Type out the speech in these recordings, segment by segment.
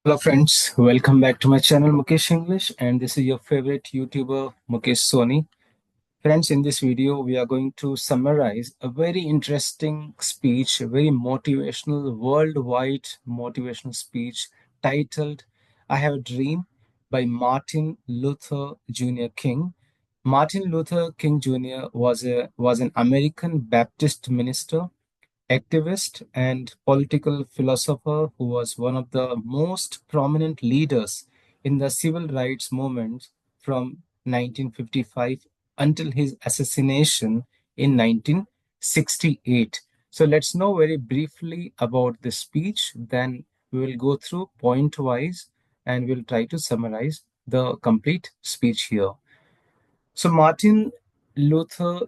Hello friends, welcome back to my channel Mukesh English, and this is your favorite YouTuber Mukesh Soni. Friends, in this video we are going to summarize a very interesting speech, a very motivational, worldwide motivational speech titled I Have a Dream by Martin Luther Jr. King. Martin Luther King Jr. was an American Baptist minister, activist, and political philosopher who was one of the most prominent leaders in the civil rights movement from 1955 until his assassination in 1968. So let's know very briefly about the speech, then we will go through point wise and we'll try to summarize the complete speech here. So Martin Luther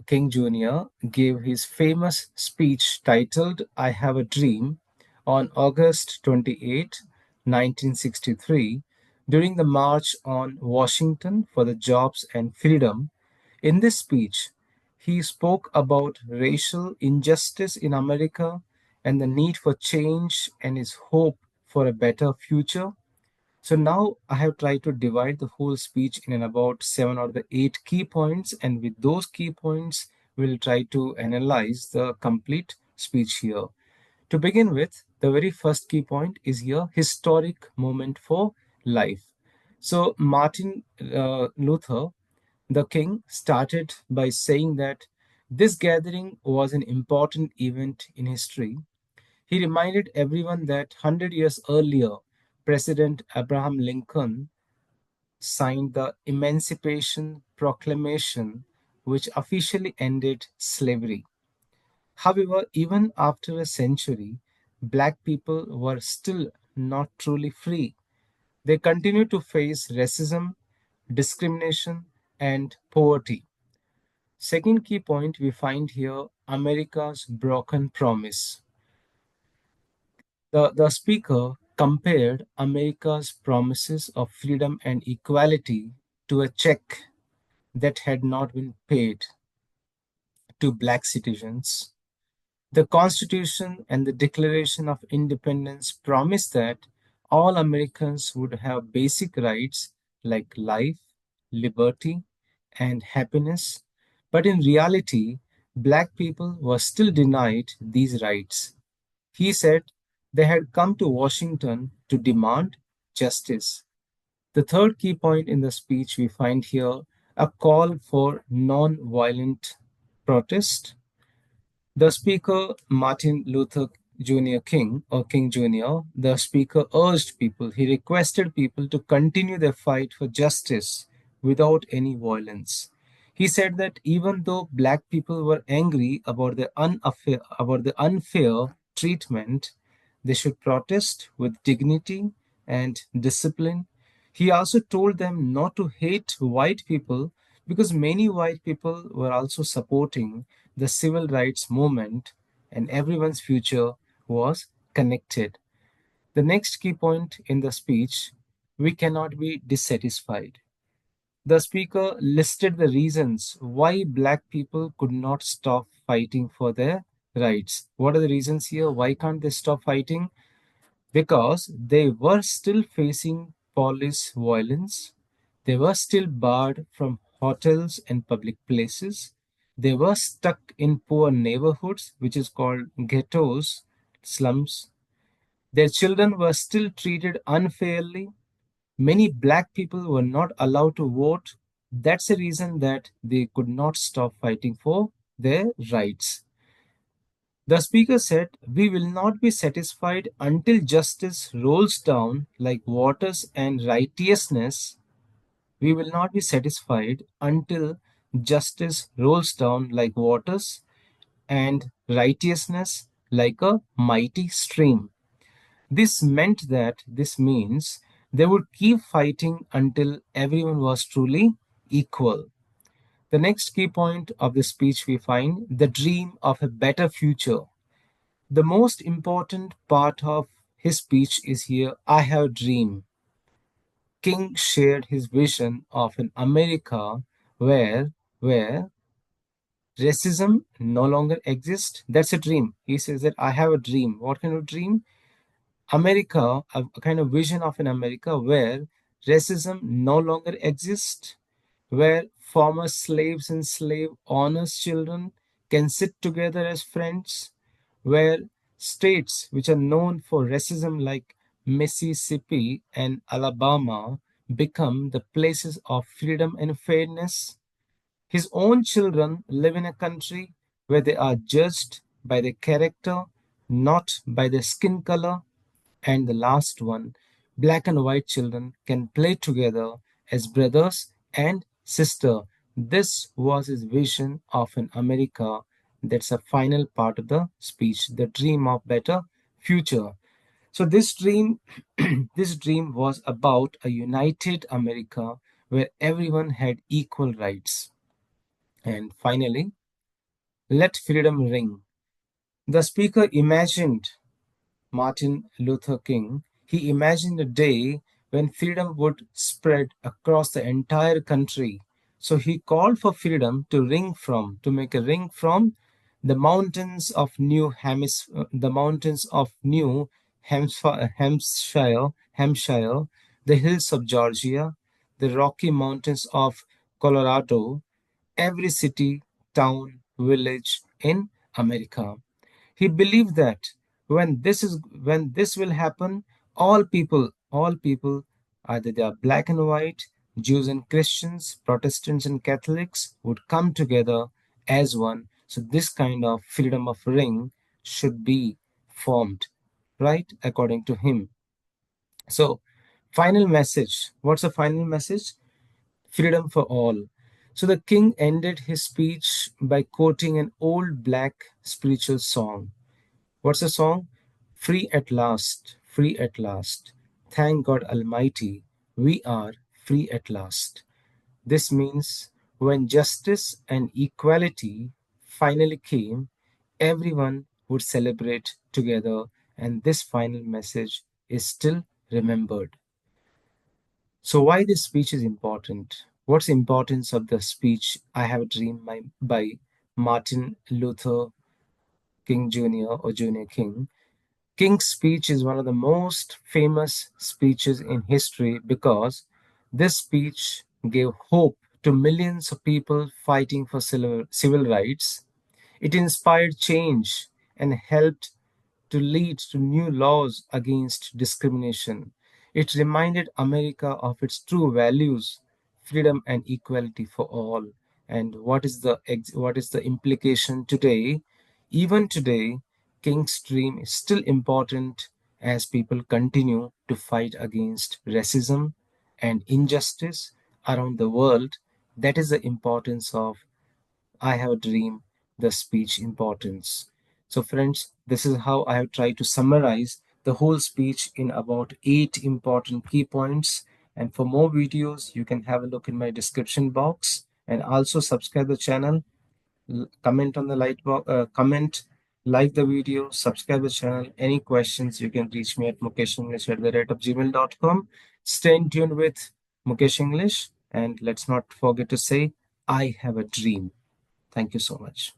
King Jr. gave his famous speech titled I Have a Dream on August 28, 1963, during the March on Washington for the Jobs and Freedom. In this speech, he spoke about racial injustice in America and the need for change and his hope for a better future. So now I have tried to divide the whole speech in about seven or the eight key points, and with those key points, we'll try to analyze the complete speech here. To begin with, the very first key point is here historic moment for life. So Martin Luther, the king, started by saying that this gathering was an important event in history. He reminded everyone that 100 years earlier, President Abraham Lincoln signed the Emancipation Proclamation, which officially ended slavery. However, even after a century, black people were still not truly free. They continued to face racism, discrimination, and poverty. Second key point we find here America's broken promise. The speaker compared America's promises of freedom and equality to a check that had not been paid to black citizens. The Constitution and the Declaration of Independence promised that all Americans would have basic rights like life, liberty, and happiness. But in reality, black people were still denied these rights. He said they had come to Washington to demand justice. The third key point in the speech we find here a call for non-violent protest. The speaker, Martin Luther Jr. King or King Jr., the speaker urged people, he requested people to continue their fight for justice without any violence. He said that even though black people were angry about the unfair treatment, they should protest with dignity and discipline. He also told them not to hate white people because many white people were also supporting the civil rights movement and everyone's future was connected. The next key point in the speech we cannot be dissatisfied. The speaker listed the reasons why black people could not stop fighting for their rights. What are the reasons here? Why can't they stop fighting? Because they were still facing police violence, they were still barred from hotels and public places, they were stuck in poor neighborhoods, which is called ghettos, slums. Their children were still treated unfairly. Many black people were not allowed to vote. That's the reason that they could not stop fighting for their rights. The speaker said, we will not be satisfied until justice rolls down like waters and righteousness. We will not be satisfied until justice rolls down like waters and righteousness like a mighty stream. This means they would keep fighting until everyone was truly equal. The next key point of the speech we find the dream of a better future. The most important part of his speech is here I have a dream. King shared his vision of an America where racism no longer exists. That's a dream. He says that I have a dream. What kind of dream? America, a kind of vision of an America where racism no longer exists, where former slaves and slave owners' children can sit together as friends, where states which are known for racism like Mississippi and Alabama become the places of freedom and fairness. His own children live in a country where they are judged by their character, not by their skin color. And the last one, black and white children can play together as brothers and sister. This was his vision of an America. That's a final part of the speech, the dream of better future. So this dream, this dream was about a united America where everyone had equal rights. And finally, let freedom ring. The speaker imagined Martin Luther King. He imagined a day when freedom would spread across the entire country. So he called for freedom to make a ring from the mountains of the mountains of New Hampshire, the hills of Georgia, the Rocky Mountains of Colorado, every city, town, village in America. He believed that when this will happen, all people, either they are black and white, Jews and Christians, Protestants and Catholics, would come together as one. So this kind of freedom of ring should be formed, right? According to him. So final message. What's the final message? Freedom for all. So the king ended his speech by quoting an old black spiritual song. What's the song? Free at last, free at last. Thank God Almighty, we are free at last. This means when justice and equality finally came, everyone would celebrate together, and this final message is still remembered. So, why this speech is important? What's the importance of the speech I Have a Dream by Martin Luther King Jr. or Junior King? King's speech is one of the most famous speeches in history because this speech gave hope to millions of people fighting for civil rights. It inspired change and helped to lead to new laws against discrimination. It reminded America of its true values, freedom and equality for all. And what is the implication today? Even today, King's dream is still important as people continue to fight against racism and injustice around the world. That is the importance of I Have a Dream, the speech importance. So, friends, this is how I have tried to summarize the whole speech in about 8 important key points. And for more videos, you can have a look in my description box and also subscribe the channel, comment on the comment, like the video, subscribe the channel. Any questions, you can reach me at mukeshenglish@gmail.com. Stay in tune with Mukesh English, and let's not forget to say, I have a dream. Thank you so much.